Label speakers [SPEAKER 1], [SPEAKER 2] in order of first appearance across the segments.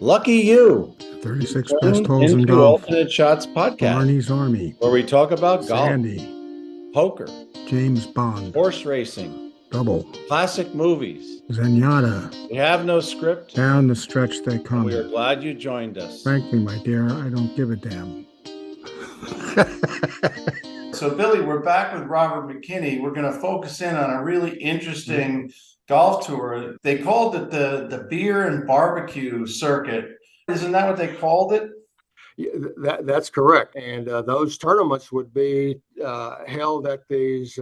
[SPEAKER 1] Lucky you.
[SPEAKER 2] 36 best holes in
[SPEAKER 1] Into
[SPEAKER 2] golf.
[SPEAKER 1] Alternate Shots podcast,
[SPEAKER 2] Barney's Army.
[SPEAKER 1] where we talk about
[SPEAKER 2] Sandy.
[SPEAKER 1] golf, poker,
[SPEAKER 2] James Bond.
[SPEAKER 1] horse racing,
[SPEAKER 2] Double.
[SPEAKER 1] classic movies.
[SPEAKER 2] Zenyatta.
[SPEAKER 1] We have no script.
[SPEAKER 2] Down the stretch they come.
[SPEAKER 1] We are glad you joined us.
[SPEAKER 2] Frankly, my dear, I don't give a damn.
[SPEAKER 1] So, Billy, we're back with Robert McKinney. We're going to focus in on a really interesting golf tour. They called it the Beer and BBQ Circuit. Isn't that what they called it?
[SPEAKER 3] Yeah, that's correct. And those tournaments would be held at these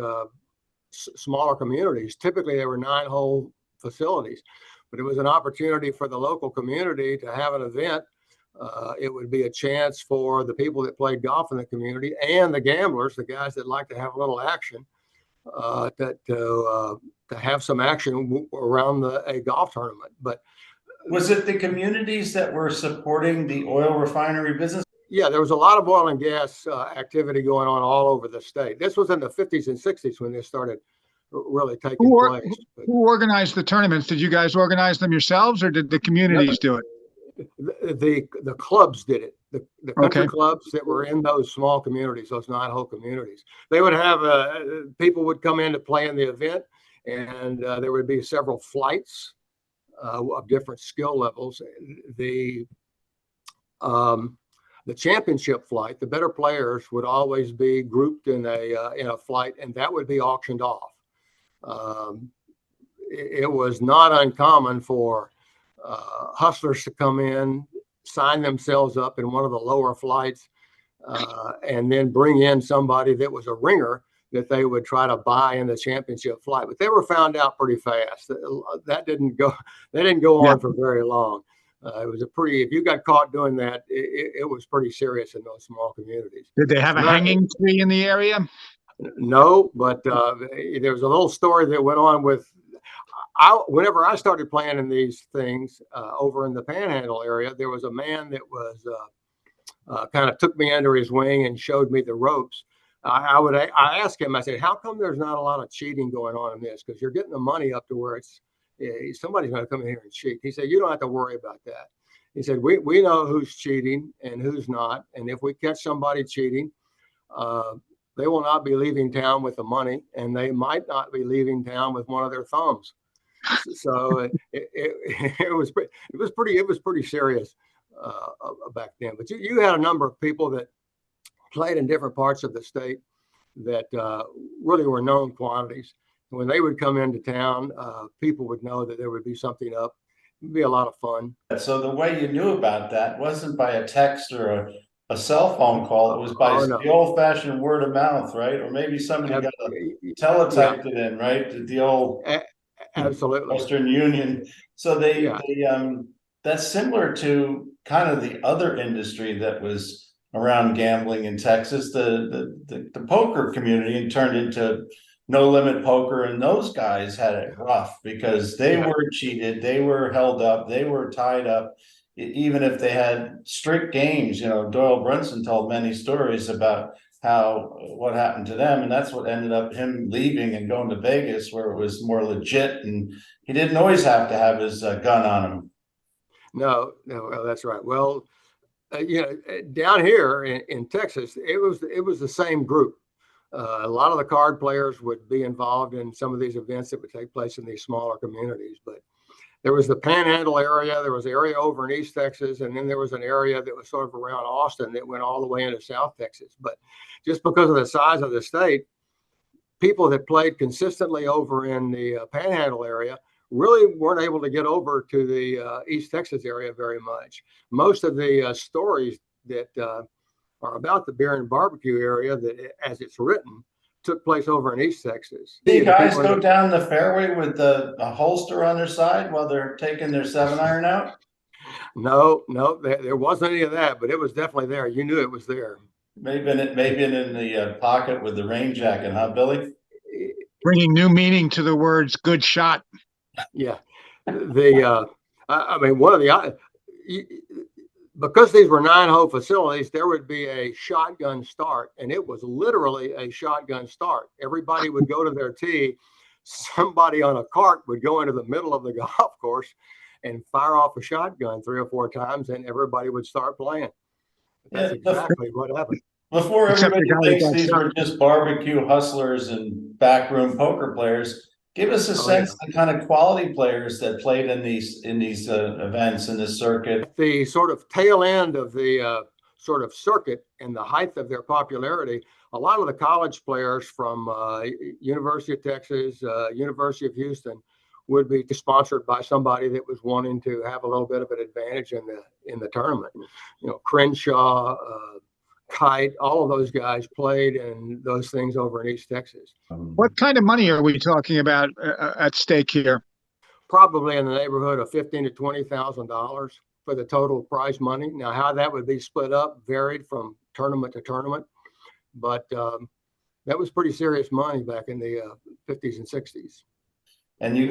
[SPEAKER 3] smaller communities. Typically, they were 9-hole facilities, but it was an opportunity for the local community to have an event. It would be a chance for the people that played golf in the community and the gamblers, the guys that like to have a little action, to have some action around a golf tournament. But
[SPEAKER 1] was it the communities that were supporting the oil refinery business?
[SPEAKER 3] Yeah, there was a lot of oil and gas activity going on all over the state. This was in the 50s and 60s when this started really taking place.
[SPEAKER 4] Who organized the tournaments? Did you guys organize them yourselves, or did the communities do it?
[SPEAKER 3] The clubs did it. The country clubs that were in those small communities, those 9-hole communities. They would have people would come in to play in the event, and there would be several flights of different skill levels. The championship flight, the better players would always be grouped in a flight, and that would be auctioned off. It was not uncommon for hustlers to come in, sign themselves up in one of the lower flights, and then bring in somebody that was a ringer that they would try to buy in the championship flight. But they were found out pretty fast. That didn't go on for very long. It was if you got caught doing that, it was pretty serious in those small communities.
[SPEAKER 4] Did they have a hanging tree in the area?
[SPEAKER 3] No, but there was a little story that went on with, whenever I started playing in these things over in the Panhandle area, there was a man that was kind of took me under his wing and showed me the ropes. I asked him, I said, how come there's not a lot of cheating going on in this? Because you're getting the money up to where somebody's going to come in here and cheat. He said, you don't have to worry about that. He said, we know who's cheating and who's not. And if we catch somebody cheating, they will not be leaving town with the money, and they might not be leaving town with one of their thumbs. So it was pretty serious back then. But you had a number of people that played in different parts of the state that really were known quantities. When they would come into town, people would know that there would be something up. It'd be a lot of fun.
[SPEAKER 1] So the way you knew about that wasn't by a text or a cell phone call. It was by the old-fashioned word of mouth, right? Or maybe somebody got teletyped it in, right? The old
[SPEAKER 3] absolutely
[SPEAKER 1] Western Union. So that's similar to kind of the other industry that was around gambling in Texas, the poker community, and turned into No Limit Poker, and those guys had it rough because they were cheated, they were held up, they were tied up, even if they had strict games. Doyle Brunson told many stories about what happened to them, and that's what ended up him leaving and going to Vegas, where it was more legit, and he didn't always have to have his gun on him.
[SPEAKER 3] No, that's right. Well, down here in Texas, it was the same group. A lot of the card players would be involved in some of these events that would take place in these smaller communities. But there was the Panhandle area, there was an area over in East Texas, and then there was an area that was sort of around Austin that went all the way into South Texas. But just because of the size of the state, people that played consistently over in the Panhandle area really weren't able to get over to the East Texas area very much. Most of the stories that are about the Beer and BBQ area, that as it's written, took place over in East Texas.
[SPEAKER 1] Do you guys go down the fairway with a holster on their side while they're taking their 7-iron out?
[SPEAKER 3] No, there wasn't any of that, but it was definitely there. You knew it was there.
[SPEAKER 1] Maybe in the pocket with the rain jacket, huh, Billy?
[SPEAKER 4] Bringing new meaning to the words "good shot."
[SPEAKER 3] Yeah, I mean, one of because these were 9-hole facilities, there would be a shotgun start, and it was literally a shotgun start. Everybody would go to their tee. Somebody on a cart would go into the middle of the golf course and fire off a shotgun 3 or 4 times, and everybody would start playing. That's
[SPEAKER 1] Yeah,
[SPEAKER 3] exactly what happened.
[SPEAKER 1] Before
[SPEAKER 4] Except the
[SPEAKER 1] everybody
[SPEAKER 4] guy that
[SPEAKER 1] thinks
[SPEAKER 4] got
[SPEAKER 1] these
[SPEAKER 4] shot.
[SPEAKER 1] were just barbecue hustlers and backroom poker players, give us a sense of the kind of quality players that played in these events in this circuit.
[SPEAKER 3] At the sort of tail end of the sort of circuit and the height of their popularity, a lot of the college players from University of Texas, University of Houston, would be sponsored by somebody that was wanting to have a little bit of an advantage in the tournament. You know, Crenshaw, Kite, all of those guys played in those things over in East Texas.
[SPEAKER 4] What kind of money are we talking about at stake here?
[SPEAKER 3] Probably in the neighborhood of $15,000 to $20,000 for the total prize money. Now, how that would be split up varied from tournament to tournament, but that was pretty serious money back in the 50s and 60s.
[SPEAKER 1] And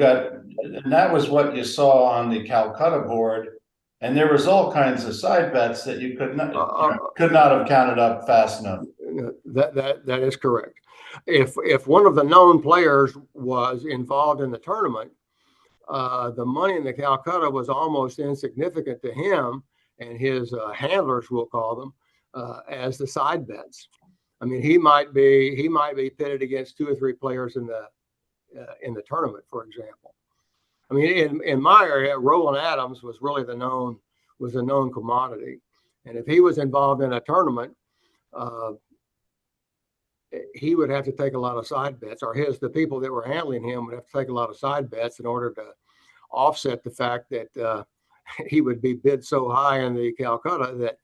[SPEAKER 1] that was what you saw on the Calcutta board. And there was all kinds of side bets that you could not have counted up fast enough.
[SPEAKER 3] That is correct. If one of the known players was involved in the tournament, the money in the Calcutta was almost insignificant to him and his handlers, we'll call them, as the side bets. I mean, he might be pitted against 2 or 3 players in the tournament, for example. I mean, in my area, Roland Adams was really a known commodity, and if he was involved in a tournament, he would have to take a lot of side bets, or the people that were handling him would have to take a lot of side bets in order to offset the fact that he would be bid so high in the Calcutta that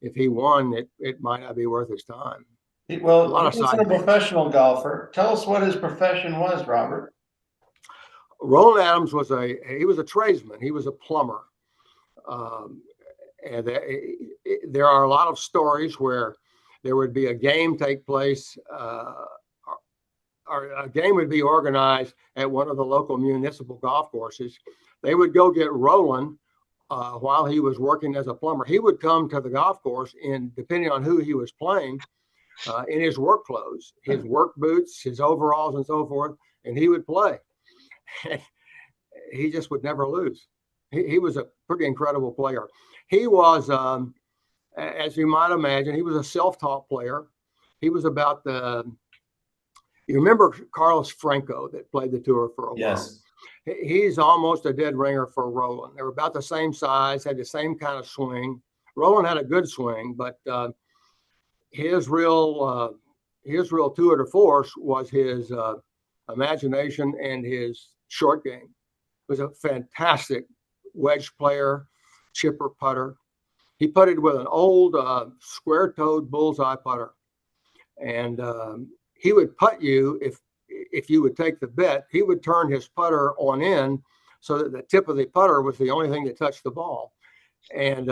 [SPEAKER 3] if he won, it might not be worth his time.
[SPEAKER 1] Well, he wasn't a professional golfer. Tell us what his profession was, Robert.
[SPEAKER 3] Roland Adams was a tradesman. He was a plumber. And there are a lot of stories where there would be a game take place, or a game would be organized at one of the local municipal golf courses. They would go get Roland while he was working as a plumber. He would come to the golf course, and depending on who he was playing, in his work clothes, his work boots, his overalls, and so forth, and he would play. He just would never lose. He was a pretty incredible player. He was, as you might imagine, he was a self-taught player. He was about you remember Carlos Franco that played the tour for a while?
[SPEAKER 1] Yes.
[SPEAKER 3] He's almost a dead ringer for Roland. They were about the same size, had the same kind of swing. Roland had a good swing, but his real tour de force was his imagination and his short game. He was a fantastic wedge player, chipper, putter. He putted with an old square-toed bullseye putter, and he would putt you if you would take the bet. He would turn his putter on in so that the tip of the putter was the only thing that touched the ball. And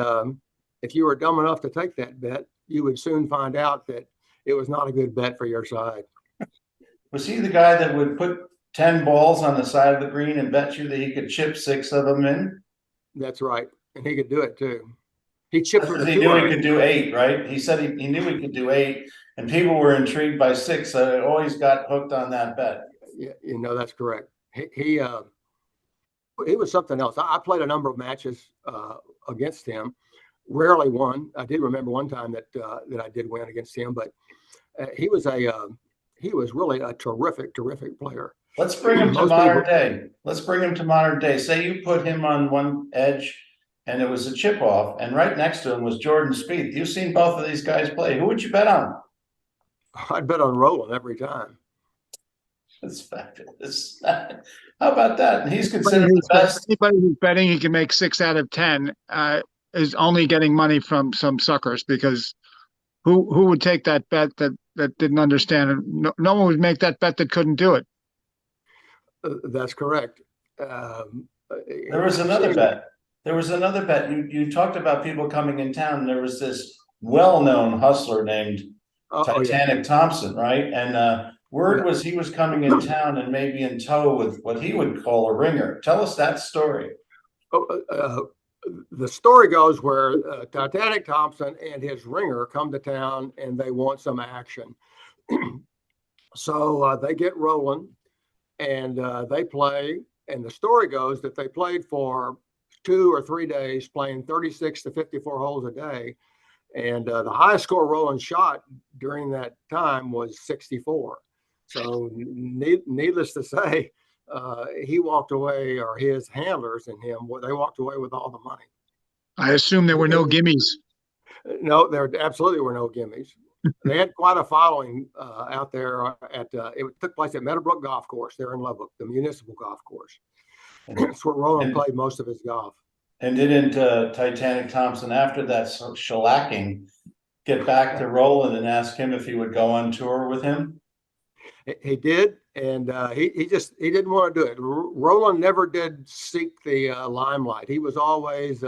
[SPEAKER 3] if you were dumb enough to take that bet, you would soon find out that it was not a good bet for your side.
[SPEAKER 1] Was he the guy that would put 10 balls on the side of the green and bet you that he could chip 6 of them in?
[SPEAKER 3] That's right. And he could do it too. He chipped for the
[SPEAKER 1] He knew he could do 8, right? He said he knew he could do 8, and people were intrigued by 6. So I always got hooked on that bet.
[SPEAKER 3] Yeah, that's correct. He was something else. I played a number of matches against him. Rarely won. I did remember one time that I did win against him, but he was really a terrific player.
[SPEAKER 1] Let's bring him to modern day. Say you put him on one edge and it was a chip off, and right next to him was Jordan Spieth. You've seen both of these guys play. Who would you bet on?
[SPEAKER 3] I'd bet on Roland every time.
[SPEAKER 1] That's fabulous. How about that? And he's considered the best.
[SPEAKER 4] Anybody who's betting he can make 6 out of 10 is only getting money from some suckers, because who would take that bet that didn't understand it? No one would make that bet that couldn't do it.
[SPEAKER 3] That's correct.
[SPEAKER 1] There was another bet. You talked about people coming in town. There was this well-known hustler named Titanic Thompson, right? And word was he was coming in town and maybe in tow with what he would call a ringer. Tell us that story.
[SPEAKER 3] The story goes where Titanic Thompson and his ringer come to town and they want some action. So they get Roland and they play. And the story goes that they played for 2 or 3 days playing 36 to 54 holes a day. And the highest score Roland shot during that time was 64. So needless to say, he walked away, or his handlers and him, they walked away with all the money.
[SPEAKER 4] I assume there were no gimmies.
[SPEAKER 3] No, there absolutely were no gimmies. They had quite a following out there it took place at Meadowbrook Golf Course there in Lubbock, the municipal golf course. That's where Roland played most of his golf.
[SPEAKER 1] And didn't Titanic Thompson, after that shellacking, get back to Roland and ask him if he would go on tour with him?
[SPEAKER 3] He did, and he didn't want to do it. Roland never did seek the limelight. He was always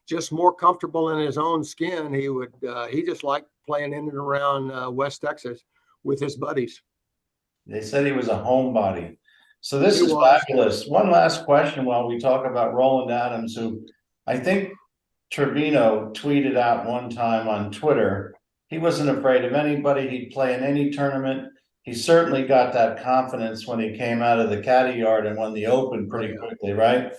[SPEAKER 3] just more comfortable in his own skin. He just liked playing in and around West Texas with his buddies.
[SPEAKER 1] They said he was a homebody. So this is fabulous. One last question while we talk about Roland Adams, who I think Trevino tweeted out one time on Twitter. He wasn't afraid of anybody. He'd play in any tournament. He certainly got that confidence when he came out of the caddy yard and won the Open pretty quickly, right?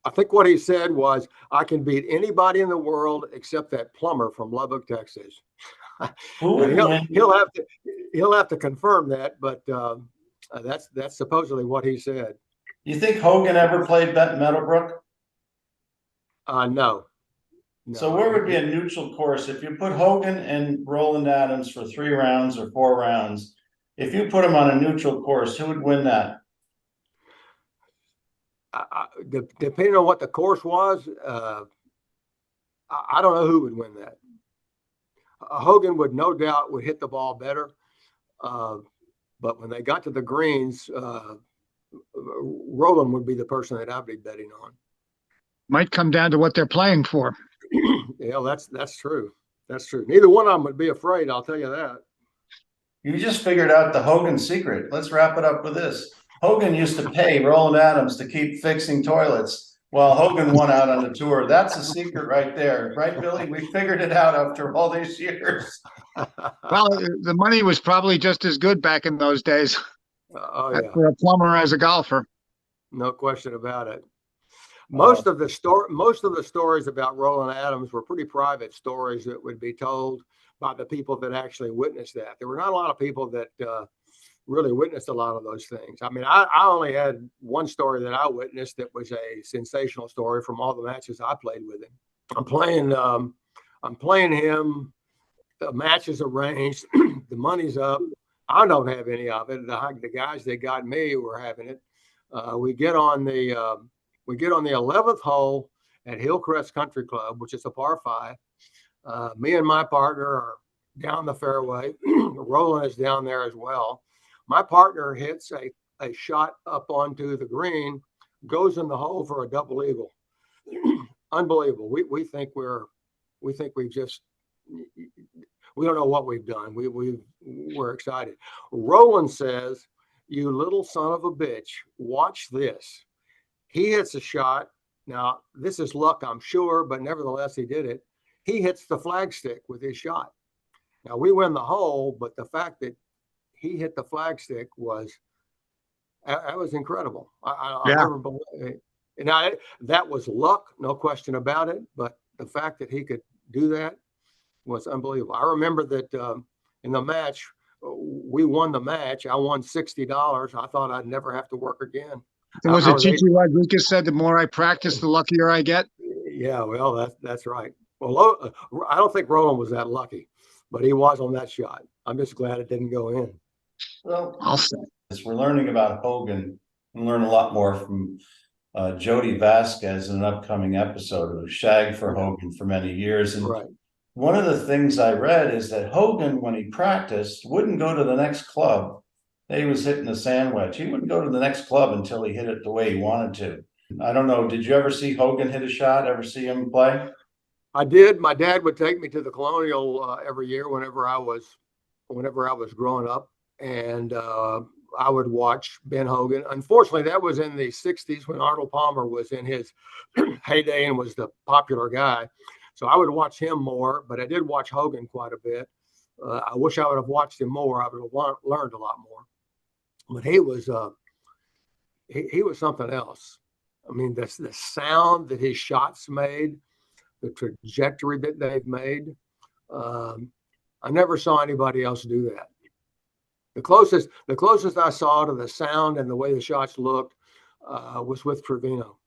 [SPEAKER 3] I think what he said was, I can beat anybody in the world except that plumber from Lubbock, Texas. He'll have to confirm that, but that's supposedly what he said.
[SPEAKER 1] You think Hogan ever played Meadowbrook?
[SPEAKER 3] No.
[SPEAKER 1] So where would be a neutral course if you put Hogan and Roland Adams for 3 rounds or 4 rounds? If you put them on a neutral course, who would win that?
[SPEAKER 3] Depending on what the course was, I don't know who would win that. Hogan would no doubt hit the ball better, but when they got to the greens, Roland would be the person that I'd be betting on.
[SPEAKER 4] Might come down to what they're playing for.
[SPEAKER 3] Yeah, that's true. That's true. Neither one of them would be afraid, I'll tell you that.
[SPEAKER 1] You just figured out the Hogan secret. Let's wrap it up with this. Hogan used to pay Roland Adams to keep fixing toilets while Hogan won out on the tour. That's a secret right there. Right, Billy? We figured it out after all these years.
[SPEAKER 4] Well, the money was probably just as good back in those days.
[SPEAKER 3] Oh, yeah.
[SPEAKER 4] For a plumber as a golfer.
[SPEAKER 3] No question about it. Most of the stories about Roland Adams were pretty private stories that would be told by the people that actually witnessed that. There were not a lot of people that really witnessed a lot of those things. I mean, I only had one story that I witnessed that was a sensational story from all the matches I played with him. I'm playing him. The match is arranged. The money's up. I don't have any of it. The guys that got me were having it. We get on the 11th hole at Hillcrest Country Club, which is a par 5. Me and my partner are down the fairway. Roland is down there as well. My partner hits a shot up onto the green, goes in the hole for a double eagle. Unbelievable. We think we've just, we don't know what we've done. We're excited. Roland says, "You little son of a bitch, watch this." He hits a shot. Now, this is luck, I'm sure, but nevertheless, he did it. He hits the flagstick with his shot. Now, we win the hole, but the fact that he hit the flagstick was incredible. I never believed it. Now, that was luck, no question about it, but the fact that he could do that was unbelievable. I remember that in the match, we won the match. I won $60. I thought I'd never have to work again.
[SPEAKER 4] Was it Gigi Rodriguez said, the more I practice, the luckier I get?
[SPEAKER 3] Yeah, well, that's right. Well, I don't think Roland was that lucky, but he was on that shot. I'm just glad it didn't go in.
[SPEAKER 1] Well, as we're learning about Hogan, and learn a lot more from Jody Vasquez in an upcoming episode, who shagged for Hogan for many years. And one of the things I read is that Hogan, when he practiced, wouldn't go to the next club. He was hitting the sand wedge. He wouldn't go to the next club until he hit it the way he wanted to. I don't know. Did you ever see Hogan hit a shot? Ever see him play?
[SPEAKER 3] I did. My dad would take me to the Colonial every year whenever I was growing up, and I would watch Ben Hogan. Unfortunately, that was in the 60s when Arnold Palmer was in his heyday and was the popular guy. So I would watch him more, but I did watch Hogan quite a bit. I wish I would have watched him more. I would have learned a lot more. But he was something else. I mean, that's the sound that his shots made, the trajectory that they've made. I never saw anybody else do that. The closest I saw to the sound and the way the shots looked was with Trevino.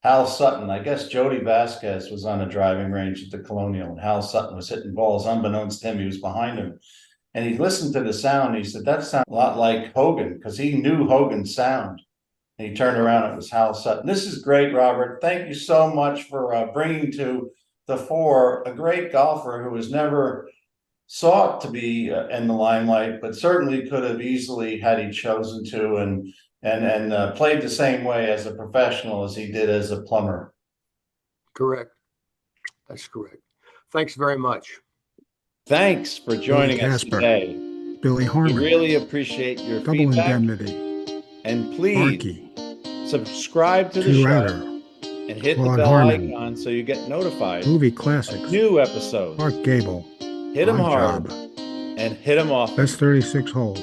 [SPEAKER 1] Hal Sutton, I guess Jody Vasquez was on a driving range at the Colonial, and Hal Sutton was hitting balls. Unbeknownst to him, he was behind him. And he listened to the sound. He said, that sounds a lot like Hogan, because he knew Hogan's sound. And he turned around, it was Hal Sutton. This is great, Robert. Thank you so much for bringing to the fore a great golfer who was never sought to be in the limelight, but certainly could have easily, had he chosen to, and played the same way as a professional as he did as a plumber.
[SPEAKER 3] Correct. That's correct. Thanks very much.
[SPEAKER 5] Thanks for joining us
[SPEAKER 2] Casper,
[SPEAKER 5] today.
[SPEAKER 2] Billy
[SPEAKER 5] We
[SPEAKER 2] Harmon,
[SPEAKER 5] really appreciate your
[SPEAKER 2] Double
[SPEAKER 5] feedback.
[SPEAKER 2] Indemnity,
[SPEAKER 5] And please
[SPEAKER 2] Arky,
[SPEAKER 5] subscribe to the
[SPEAKER 2] Two
[SPEAKER 5] show
[SPEAKER 2] Router,
[SPEAKER 5] and hit the
[SPEAKER 2] Claude
[SPEAKER 5] bell
[SPEAKER 2] Harmon,
[SPEAKER 5] icon so you get notified
[SPEAKER 2] Movie
[SPEAKER 5] of
[SPEAKER 2] Classics,
[SPEAKER 5] new episodes.
[SPEAKER 2] Mark Gable,
[SPEAKER 5] Hit 'em
[SPEAKER 2] On
[SPEAKER 5] hard
[SPEAKER 2] Job,
[SPEAKER 5] and hit 'em off.
[SPEAKER 2] Best 36 Holes.